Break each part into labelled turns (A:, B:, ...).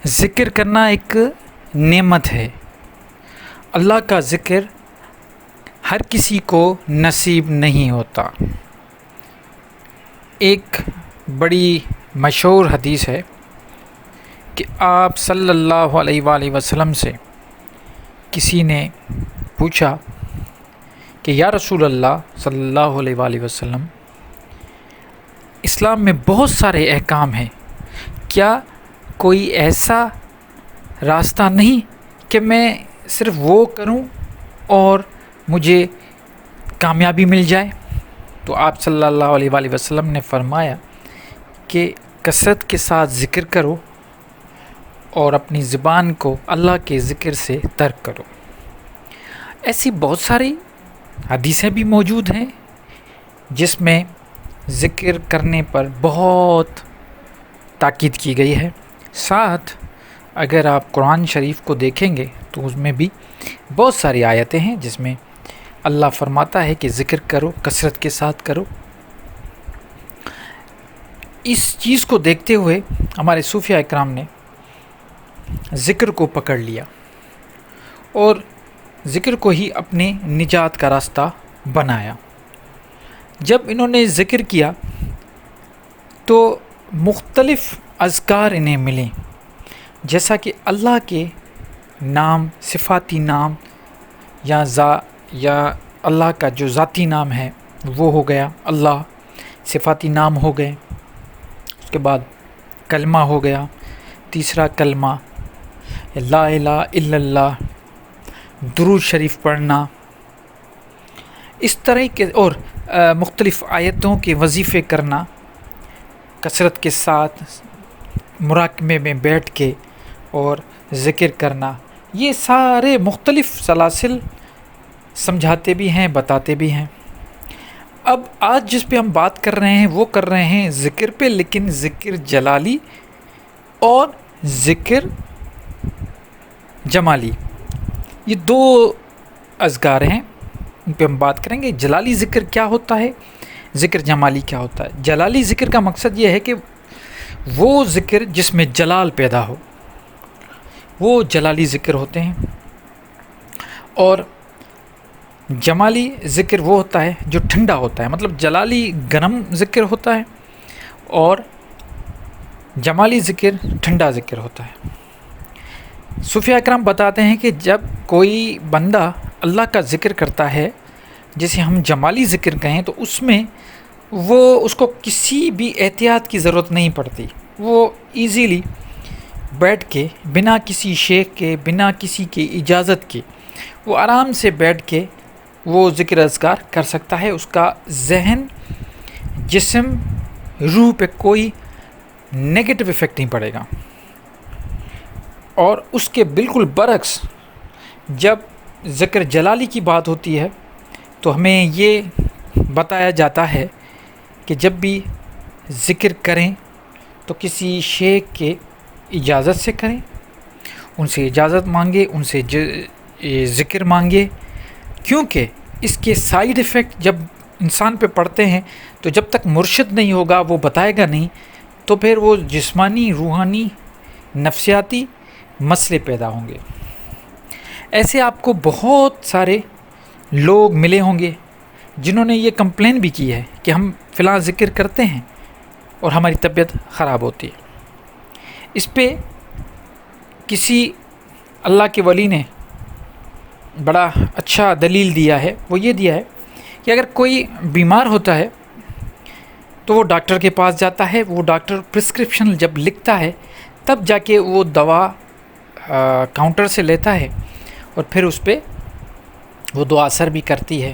A: ذکر کرنا ایک نعمت ہے۔ اللہ کا ذکر ہر کسی کو نصیب نہیں ہوتا۔ ایک بڑی مشہور حدیث ہے کہ آپ صلی اللہ علیہ وآلہ وسلم سے کسی نے پوچھا کہ یا رسول اللہ صلی اللہ علیہ وآلہ وسلم، اسلام میں بہت سارے احکام ہیں، کیا کوئی ایسا راستہ نہیں کہ میں صرف وہ کروں اور مجھے کامیابی مل جائے؟ تو آپ صلی اللہ علیہ وآلہ وسلم نے فرمایا کہ کثرت کے ساتھ ذکر کرو اور اپنی زبان کو اللہ کے ذکر سے ترک کرو۔ ایسی بہت ساری حدیثیں بھی موجود ہیں جس میں ذکر کرنے پر بہت تاکید کی گئی ہے۔ ساتھ اگر آپ قرآن شریف کو دیکھیں گے تو اس میں بھی بہت ساری آیتیں ہیں جس میں اللہ فرماتا ہے کہ ذکر کرو، کثرت کے ساتھ کرو۔ اس چیز کو دیکھتے ہوئے ہمارے صوفیاء اکرام نے ذکر کو پکڑ لیا اور ذکر کو ہی اپنے نجات کا راستہ بنایا۔ جب انہوں نے ذکر کیا تو مختلف اذکار انہیں ملیں، جیسا کہ اللہ کے نام، صفاتی نام یا اللہ کا جو ذاتی نام ہے وہ ہو گیا اللہ، صفاتی نام ہو گئے، اس کے بعد کلمہ ہو گیا، تیسرا کلمہ لا الہ الا اللہ، درود شریف پڑھنا، اس طرح کے اور مختلف آیتوں کے وظیفے کرنا، کثرت کے ساتھ مراقبے میں بیٹھ کے اور ذکر کرنا، یہ سارے مختلف سلاسل سمجھاتے بھی ہیں، بتاتے بھی ہیں۔ اب آج جس پہ ہم بات کر رہے ہیں وہ کر رہے ہیں ذکر پہ، لیکن ذکر جلالی اور ذکر جمالی، یہ دو اذکار ہیں، ان پہ ہم بات کریں گے۔ جلالی ذکر کیا ہوتا ہے، ذکر جمالی کیا ہوتا ہے؟ جلالی ذکر کا مقصد یہ ہے کہ وہ ذکر جس میں جلال پیدا ہو، وہ جلالی ذکر ہوتے ہیں، اور جمالی ذکر وہ ہوتا ہے جو ٹھنڈا ہوتا ہے، مطلب جلالی گرم ذکر ہوتا ہے اور جمالی ذکر ٹھنڈا ذکر ہوتا ہے۔ صوفیاء اکرام بتاتے ہیں کہ جب کوئی بندہ اللہ کا ذکر کرتا ہے جسے ہم جمالی ذکر کہیں، تو اس میں اس کو کسی بھی احتیاط کی ضرورت نہیں پڑتی، وہ ایزیلی بیٹھ کے بنا کسی شیخ کے، بنا کسی کی اجازت کے، وہ آرام سے بیٹھ کے وہ ذکر اذکار کر سکتا ہے۔ اس کا ذہن، جسم، روح پہ کوئی نیگیٹو ایفیکٹ نہیں پڑے گا۔ اور اس کے بالکل برعکس جب ذکر جلالی کی بات ہوتی ہے تو ہمیں یہ بتایا جاتا ہے کہ جب بھی ذکر کریں تو کسی شیخ کے اجازت سے کریں، ان سے اجازت مانگے، ان سے ذکر مانگے، کیونکہ اس کے سائیڈ ایفیکٹ جب انسان پہ پڑتے ہیں تو جب تک مرشد نہیں ہوگا، وہ بتائے گا نہیں، تو پھر وہ جسمانی، روحانی، نفسیاتی مسئلے پیدا ہوں گے۔ ایسے آپ کو بہت سارے لوگ ملے ہوں گے جنہوں نے یہ کمپلین بھی کی ہے کہ ہم فلاں ذکر کرتے ہیں اور ہماری طبیعت خراب ہوتی ہے۔ اس پہ کسی اللہ کے ولی نے بڑا اچھا دلیل دیا ہے، وہ یہ دیا ہے کہ اگر کوئی بیمار ہوتا ہے تو وہ ڈاکٹر کے پاس جاتا ہے، وہ ڈاکٹر پرسکرپشن جب لکھتا ہے تب جا کے وہ دوا کاؤنٹر سے لیتا ہے اور پھر اس پہ وہ دعا اثر بھی کرتی ہے۔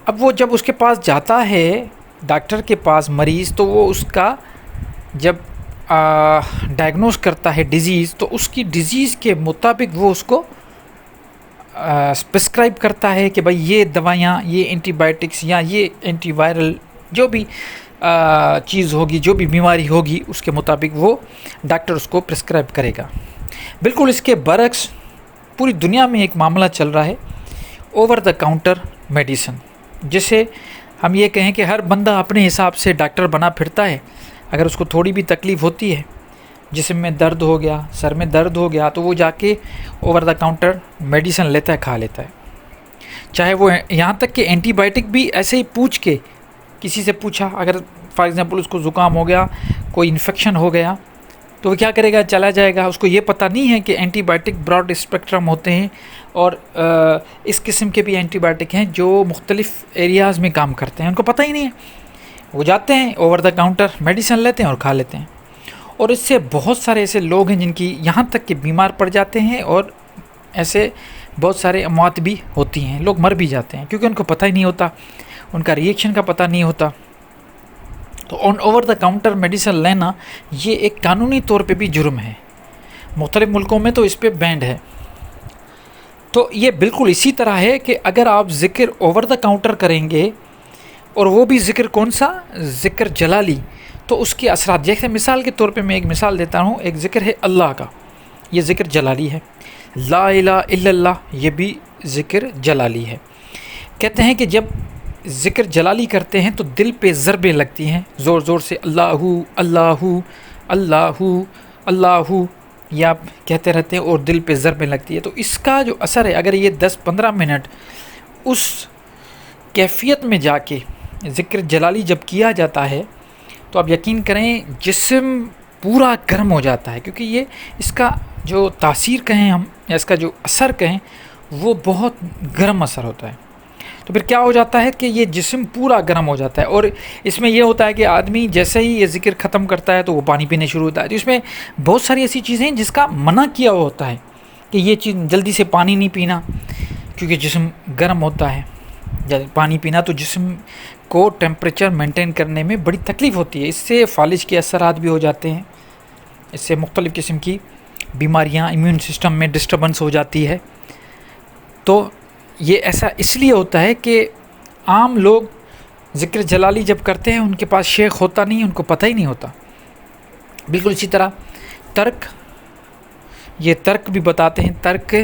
A: اب وہ جب اس کے پاس جاتا ہے ڈاکٹر کے پاس مریض، تو وہ اس کا جب ڈائگنوز کرتا ہے ڈیزیز، تو اس کی ڈیزیز کے مطابق وہ اس کو پرسکرائب کرتا ہے کہ بھائی یہ دوائیاں، یہ اینٹی بائیوٹکس یا یہ اینٹی وائرل جو بھی چیز ہوگی، جو بھی بیماری ہوگی، اس کے مطابق وہ ڈاکٹر اس کو پرسکرائب کرے گا۔ بالکل اس کے برعکس پوری دنیا میں ایک معاملہ چل رہا ہے، اوور دا کاؤنٹر میڈیسن، جسے ہم یہ کہیں کہ ہر بندہ اپنے حساب سے ڈاکٹر بنا پھرتا ہے۔ اگر اس کو تھوڑی بھی تکلیف ہوتی ہے جسم میں درد ہو گیا، سر میں درد ہو گیا، تو وہ جا کے اوور دا کاؤنٹر میڈیسن لیتا ہے، کھا لیتا ہے. چاہے وہ یہاں تک کہ اینٹی بائیوٹک بھی ایسے ہی پوچھ کے، کسی سے پوچھا، اگر فار ایگزامپل اس کو زکام ہو گیا، کوئی انفیکشن ہو گیا، تو وہ کیا کرے گا؟ چلا جائے گا. اس کو یہ پتہ نہیں ہے کہ اینٹی بائیوٹک براڈ اسپیکٹرم ہوتے ہیں، اور اس قسم کے بھی اینٹی بائیوٹک ہیں جو مختلف ایریاز میں کام کرتے ہیں، ان کو پتہ ہی نہیں ہے. وہ جاتے ہیں اوور دا کاؤنٹر میڈیسن لیتے ہیں اور کھا لیتے ہیں. اور اس سے بہت سارے ایسے لوگ ہیں جن کی یہاں تک کہ بیمار پڑ جاتے ہیں، اور ایسے بہت سارے اموات بھی ہوتی ہیں، لوگ مر بھی جاتے ہیں کیونکہ ان کو پتہ ہی نہیں ہوتا، ان کا ریئیکشن کا پتہ نہیں ہوتا. تو آن اوور دا کاؤنٹر میڈیسن لینا یہ ایک قانونی طور پہ بھی جرم ہے. مختلف ملکوں میں تو اس پہ بینڈ ہے. تو یہ بالکل اسی طرح ہے کہ اگر آپ ذکر اوور دا کاؤنٹر کریں گے، اور وہ بھی ذکر کون سا؟ ذکر جلالی، تو اس کے اثرات، جیسے مثال کے طور پہ میں ایک مثال دیتا ہوں. ایک ذکر ہے اللہ کا، یہ ذکر جلالی ہے. لا الہ الا اللہ، یہ بھی ذکر جلالی ہے. کہتے ہیں کہ جب ذکر جلالی کرتے ہیں تو دل پہ ضربیں لگتی ہیں، زور زور سے اللہ اللہ اللہ اللہ یہ آپ کہتے رہتے ہیں اور دل پہ ضربیں لگتی ہے. تو اس کا جو اثر ہے، اگر یہ 10-15 منٹ اس کیفیت میں جا کے ذکر جلالی جب کیا جاتا ہے، تو آپ یقین کریں جسم پورا گرم ہو جاتا ہے، کیونکہ یہ اس کا جو تاثیر کہیں ہم، یا اس کا جو اثر کہیں، وہ بہت گرم اثر ہوتا ہے. تو پھر کیا ہو جاتا ہے کہ یہ جسم پورا گرم ہو جاتا ہے. اور اس میں یہ ہوتا ہے کہ آدمی جیسے ہی یہ ذکر ختم کرتا ہے تو وہ پانی پینے شروع ہوتا ہے. تو اس میں بہت ساری ایسی چیزیں ہیں جس کا منع کیا ہوا ہوتا ہے کہ یہ چیز جلدی سے پانی نہیں پینا، کیونکہ جسم گرم ہوتا ہے. پانی پینا تو جسم کو ٹیمپریچر مینٹین کرنے میں بڑی تکلیف ہوتی ہے. اس سے فالج کے اثرات بھی ہو جاتے ہیں، اس سے مختلف قسم کی بیماریاں، امیون سسٹم میں ڈسٹربنس ہو جاتی ہے. تو یہ ایسا اس لیے ہوتا ہے کہ عام لوگ ذکر جلالی جب کرتے ہیں ان کے پاس شیخ ہوتا نہیں، ان کو پتہ ہی نہیں ہوتا. بالکل اسی طرح ترک، یہ ترک بھی بتاتے ہیں، ترک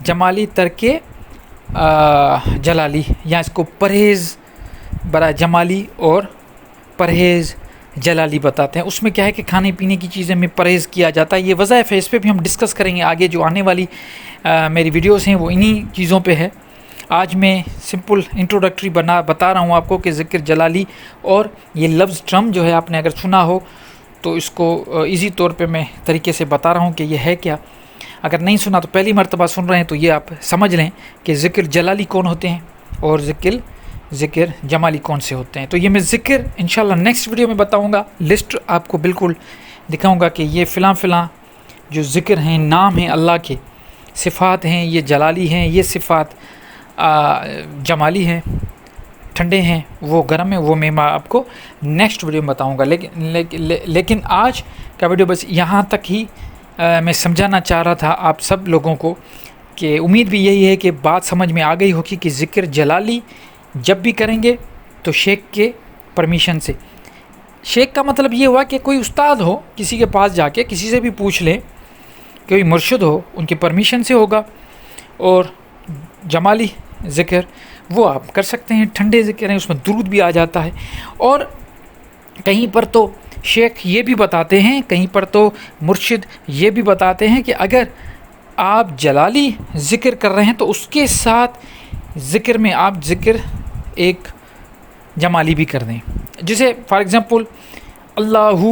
A: جمالی، ترک جلالی، یا اس کو پرہیز برا جمالی اور پرہیز جلالی بتاتے ہیں. اس میں کیا ہے کہ کھانے پینے کی چیزیں میں پرہیز کیا جاتا ہے. یہ وظائف ہے، اس پہ بھی ہم ڈسکس کریں گے آگے. جو آنے والی میری ویڈیوز ہیں وہ انہی چیزوں پہ ہے. آج میں سمپل انٹروڈکٹری بتا رہا ہوں آپ کو کہ ذکر جلالی، اور یہ لفظ ٹرم جو ہے آپ نے اگر سنا ہو تو اس کو ایزی طور پہ میں طریقے سے بتا رہا ہوں کہ یہ ہے کیا. اگر نہیں سنا تو پہلی مرتبہ سن رہے ہیں تو یہ آپ سمجھ لیں کہ ذکر جلالی کون ہوتے ہیں اور ذکر جمالی کون سے ہوتے ہیں. تو یہ میں ذکر انشاءاللہ نیکسٹ ویڈیو میں بتاؤں گا. لسٹ آپ کو بالکل دکھاؤں گا کہ یہ فلاں جو ذکر ہیں، نام ہیں اللہ کے، صفات ہیں، یہ جلالی ہیں، یہ صفات جمالی ہیں، ٹھنڈے ہیں، وہ گرم ہیں. وہ میں آپ کو نیکسٹ ویڈیو میں بتاؤں گا. لیکن آج کا ویڈیو بس یہاں تک ہی میں سمجھانا چاہ رہا تھا آپ سب لوگوں کو، کہ امید بھی یہی ہے کہ بات سمجھ میں آ گئی ہوگی کہ ذکر جلالی جب بھی کریں گے تو شیخ کے پرمیشن سے. شیخ کا مطلب یہ ہوا کہ کوئی استاد ہو، کسی کے پاس جا کے کسی سے بھی پوچھ لیں، کوئی مرشد ہو، ان کی پرمیشن سے ہوگا. اور جمالی ذکر وہ آپ کر سکتے ہیں، ٹھنڈے ذکر ہیں، اس میں درود بھی آ جاتا ہے. اور کہیں پر تو شیخ یہ بھی بتاتے ہیں، کہیں پر تو مرشد یہ بھی بتاتے ہیں کہ اگر آپ جلالی ذکر کر رہے ہیں تو اس کے ساتھ ذکر میں آپ ذکر ایک جمالی بھی کر دیں. جسے فار ایگزامپل اللہ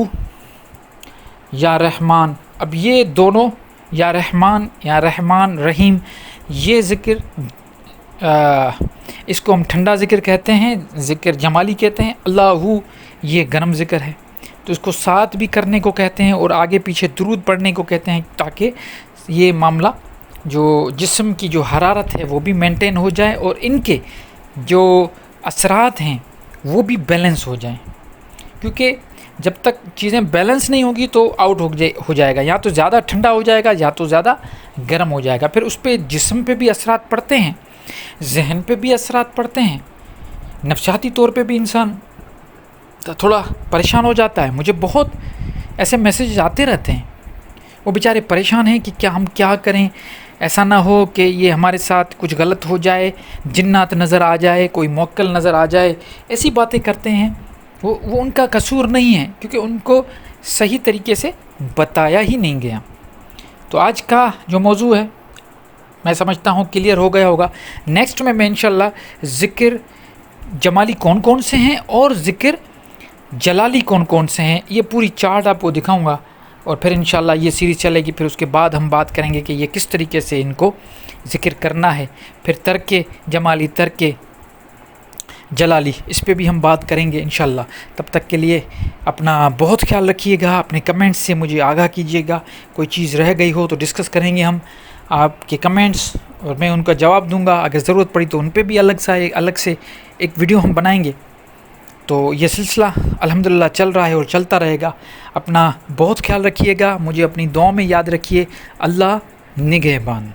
A: یا رحمان، اب یہ دونوں یا رحمان رحیم، یہ ذکر اس کو ہم ٹھنڈا ذکر کہتے ہیں، ذکر جمالی کہتے ہیں. اللہ یہ گرم ذکر ہے، تو اس کو ساتھ بھی کرنے کو کہتے ہیں اور آگے پیچھے درود پڑھنے کو کہتے ہیں، تاکہ یہ معاملہ جو جسم کی جو حرارت ہے وہ بھی مینٹین ہو جائے اور ان کے جو اثرات ہیں وہ بھی بیلنس ہو جائیں. کیونکہ جب تک چیزیں بیلنس نہیں ہوگی تو آؤٹ ہو جائے گا، یا تو زیادہ ٹھنڈا ہو جائے گا یا تو زیادہ گرم ہو جائے گا. پھر اس پہ جسم پہ بھی اثرات پڑتے ہیں، ذہن پہ بھی اثرات پڑتے ہیں، نفسیاتی طور پہ بھی انسان تھوڑا پریشان ہو جاتا ہے. مجھے بہت ایسے میسیج آتے رہتے ہیں، وہ بیچارے پریشان ہیں کہ ہم کیا کریں، ایسا نہ ہو کہ یہ ہمارے ساتھ کچھ غلط ہو جائے، جنات نظر آ جائے، کوئی موکل نظر آ جائے، ایسی باتیں کرتے ہیں. وہ ان کا قصور نہیں ہے، کیونکہ ان کو صحیح طریقے سے بتایا ہی نہیں گیا۔ تو آج کا جو موضوع ہے میں سمجھتا ہوں کلیئر ہو گیا ہوگا۔ نیکسٹ میں انشاءاللہ ذکر جمالی کون کون سے ہیں اور ذکر جلالی کون کون سے ہیں یہ پوری چارٹ آپ کو دکھاؤں گا، اور پھر انشاءاللہ یہ سیریز چلے گی۔ پھر اس کے بعد ہم بات کریں گے کہ یہ کس طریقے سے ان کو ذکر کرنا ہے، پھر ترک جمالی، ترک جلالی، اس پہ بھی ہم بات کریں گے انشاءاللہ۔ تب تک کے لیے اپنا بہت خیال رکھیے گا، اپنے کمنٹس سے مجھے آگاہ کیجیے گا، کوئی چیز رہ گئی ہو تو ڈسکس کریں گے ہم آپ کے کمنٹس، اور میں ان کا جواب دوں گا، اگر ضرورت پڑی تو ان پہ بھی الگ سے ایک ویڈیو ہم بنائیں گے۔ تو یہ سلسلہ الحمدللہ چل رہا ہے اور چلتا رہے گا۔ اپنا بہت خیال رکھیے گا، مجھے اپنی دعاؤں میں یاد رکھیے۔ اللہ نگہبان۔